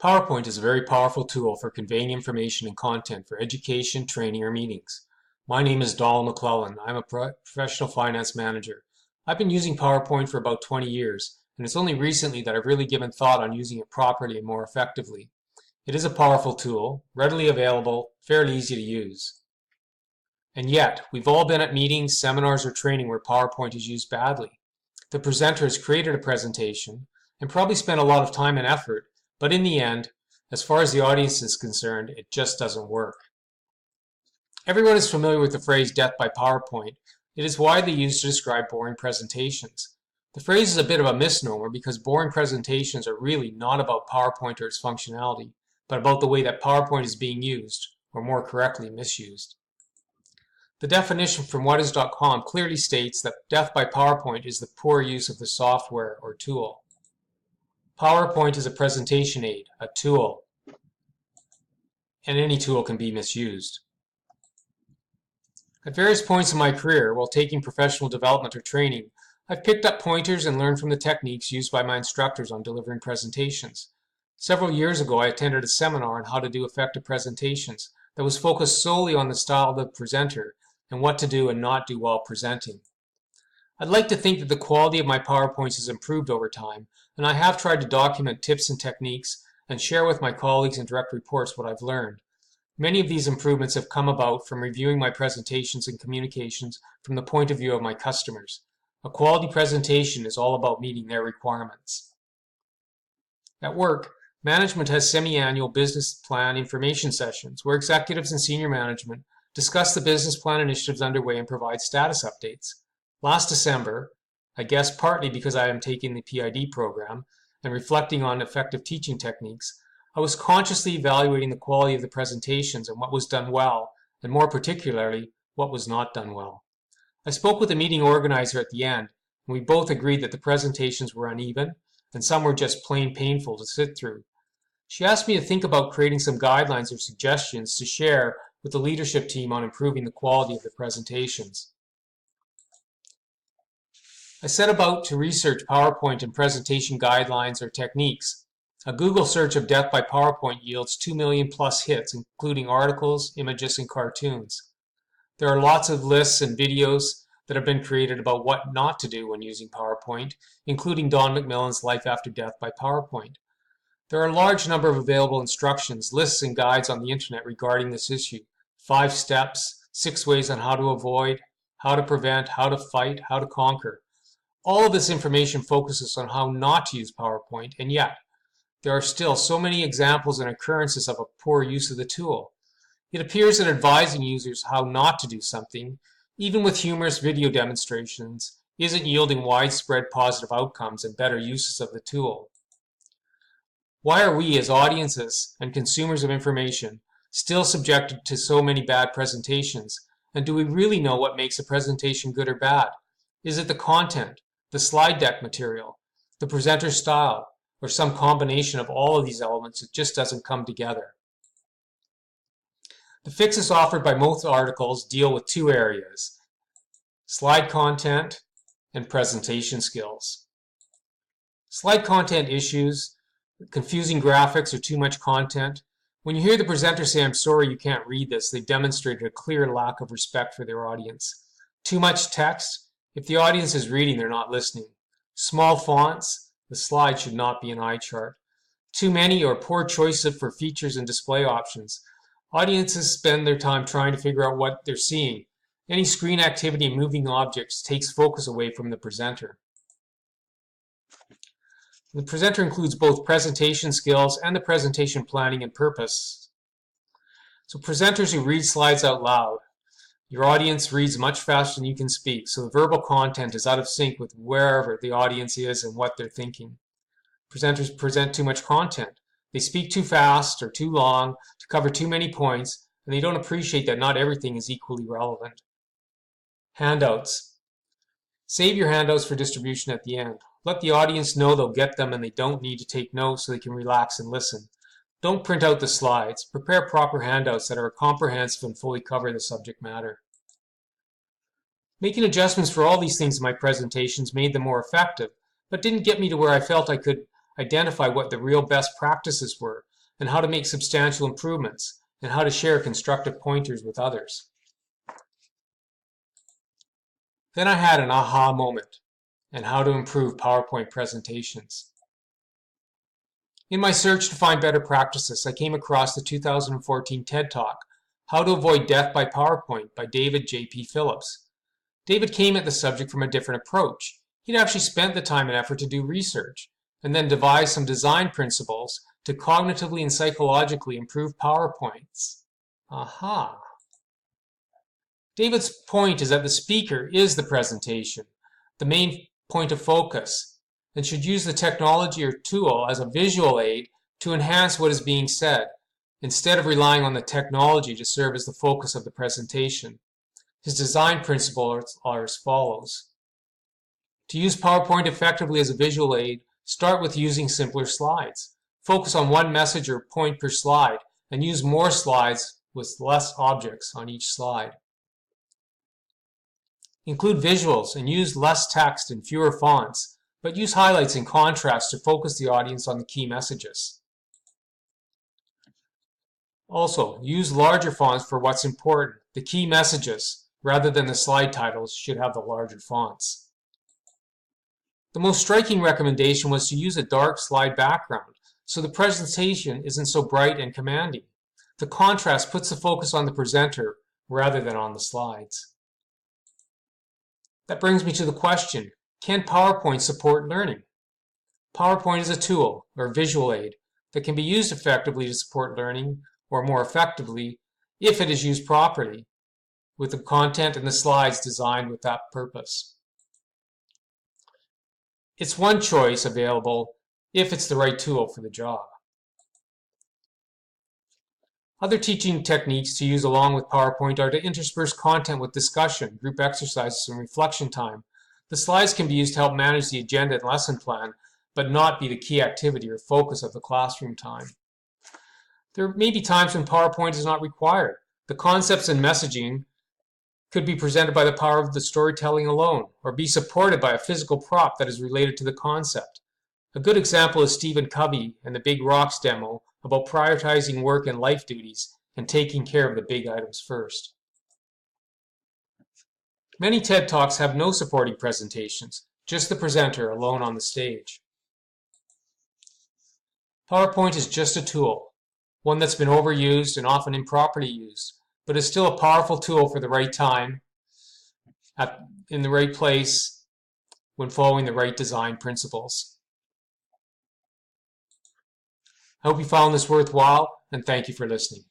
PowerPoint is a very powerful tool for conveying information and content for education, training, or meetings. My name is Donald McClellan. I'm a professional finance manager. I've been using PowerPoint for about 20 years, and it's only recently that I've really given thought on using it properly and more effectively. It is a powerful tool, readily available, fairly easy to use. And yet, we've all been at meetings, seminars, or training where PowerPoint is used badly. The presenter has created a presentation and probably spent a lot of time and effort, but in the end, as far as the audience is concerned, it just doesn't work. Everyone is familiar with the phrase death by PowerPoint. It is widely used to describe boring presentations. The phrase is a bit of a misnomer because boring presentations are really not about PowerPoint or its functionality, but about the way that PowerPoint is being used, or more correctly, misused. The definition from whatis.com clearly states that death by PowerPoint is the poor use of the software or tool. PowerPoint is a presentation aid, a tool, and any tool can be misused. At various points in my career, while taking professional development or training, I've picked up pointers and learned from the techniques used by my instructors on delivering presentations. Several years ago, I attended a seminar on how to do effective presentations that was focused solely on the style of the presenter and what to do and not do while presenting. I'd like to think that the quality of my PowerPoints has improved over time, and I have tried to document tips and techniques and share with my colleagues in direct reports what I've learned. Many of these improvements have come about from reviewing my presentations and communications from the point of view of my customers. A quality presentation is all about meeting their requirements. At work, management has semi-annual business plan information sessions where executives and senior management discuss the business plan initiatives underway and provide status updates. Last December, I guess partly because I am taking the PID program and reflecting on effective teaching techniques, I was consciously evaluating the quality of the presentations and what was done well, and more particularly, what was not done well. I spoke with the meeting organizer at the end, and we both agreed that the presentations were uneven, and some were just plain painful to sit through. She asked me to think about creating some guidelines or suggestions to share with the leadership team on improving the quality of the presentations. I set about to research PowerPoint and presentation guidelines or techniques. A Google search of death by PowerPoint yields 2 million plus hits, including articles, images, and cartoons. There are lots of lists and videos that have been created about what not to do when using PowerPoint, including Don McMillan's Life After Death by PowerPoint. There are a large number of available instructions, lists, and guides on the internet regarding this issue. 5 steps, 6 ways on how to avoid, how to prevent, how to fight, how to conquer. All of this information focuses on how not to use PowerPoint, and yet there are still so many examples and occurrences of a poor use of the tool. It appears that advising users how not to do something, even with humorous video demonstrations, isn't yielding widespread positive outcomes and better uses of the tool. Why are we as audiences and consumers of information still subjected to so many bad presentations, and do we really know what makes a presentation good or bad? Is it the content, the slide deck material, the presenter's style, or some combination of all of these elements that just doesn't come together? The fixes offered by most articles deal with 2 areas: slide content and presentation skills. Slide content issues, confusing graphics or too much content. When you hear the presenter say, "I'm sorry you can't read this," they've demonstrated a clear lack of respect for their audience. Too much text. If the audience is reading, they're not listening. Small fonts. The slide should not be an eye chart. Too many or poor choice for features and display options. Audiences spend their time trying to figure out what they're seeing. Any screen activity and moving objects takes focus away from the presenter. The presenter includes both presentation skills and the presentation planning and purpose. So presenters who read slides out loud. Your audience reads much faster than you can speak, so the verbal content is out of sync with wherever the audience is and what they're thinking. Presenters present too much content. They speak too fast or too long to cover too many points, and they don't appreciate that not everything is equally relevant. Handouts. Save your handouts for distribution at the end. Let the audience know they'll get them and they don't need to take notes so they can relax and listen. Don't print out the slides. Prepare proper handouts that are comprehensive and fully cover the subject matter. Making adjustments for all these things in my presentations made them more effective, but didn't get me to where I felt I could identify what the real best practices were and how to make substantial improvements, and how to share constructive pointers with others. Then I had an aha moment and how to improve PowerPoint presentations. In my search to find better practices, I came across the 2014 TED Talk, How to Avoid Death by PowerPoint by David J.P. Phillips. David came at the subject from a different approach. He'd actually spent the time and effort to do research, and then devised some design principles to cognitively and psychologically improve PowerPoints. Aha! David's point is that the speaker is the presentation, the main point of focus, and should use the technology or tool as a visual aid to enhance what is being said, instead of relying on the technology to serve as the focus of the presentation. His design principles are as follows. To use PowerPoint effectively as a visual aid, start with using simpler slides. Focus on one message or point per slide, and use more slides with less objects on each slide. Include visuals and use less text and fewer fonts, but use highlights and contrast to focus the audience on the key messages. Also, use larger fonts for what's important. The key messages, rather than the slide titles, should have the larger fonts. The most striking recommendation was to use a dark slide background, so the presentation isn't so bright and commanding. The contrast puts the focus on the presenter rather than on the slides. That brings me to the question, can PowerPoint support learning? PowerPoint is a tool, or visual aid, that can be used effectively to support learning, or more effectively, if it is used properly, with the content and the slides designed with that purpose. It's one choice available if it's the right tool for the job. Other teaching techniques to use along with PowerPoint are to intersperse content with discussion, group exercises, and reflection time. The slides can be used to help manage the agenda and lesson plan, but not be the key activity or focus of the classroom time. There may be times when PowerPoint is not required. The concepts and messaging could be presented by the power of the storytelling alone, or be supported by a physical prop that is related to the concept. A good example is Stephen Covey and the Big Rocks demo about prioritizing work and life duties and taking care of the big items first. Many TED Talks have no supporting presentations, just the presenter alone on the stage. PowerPoint is just a tool, one that's been overused and often improperly used, but is still a powerful tool for the right time, in the right place, when following the right design principles. I hope you found this worthwhile, and thank you for listening.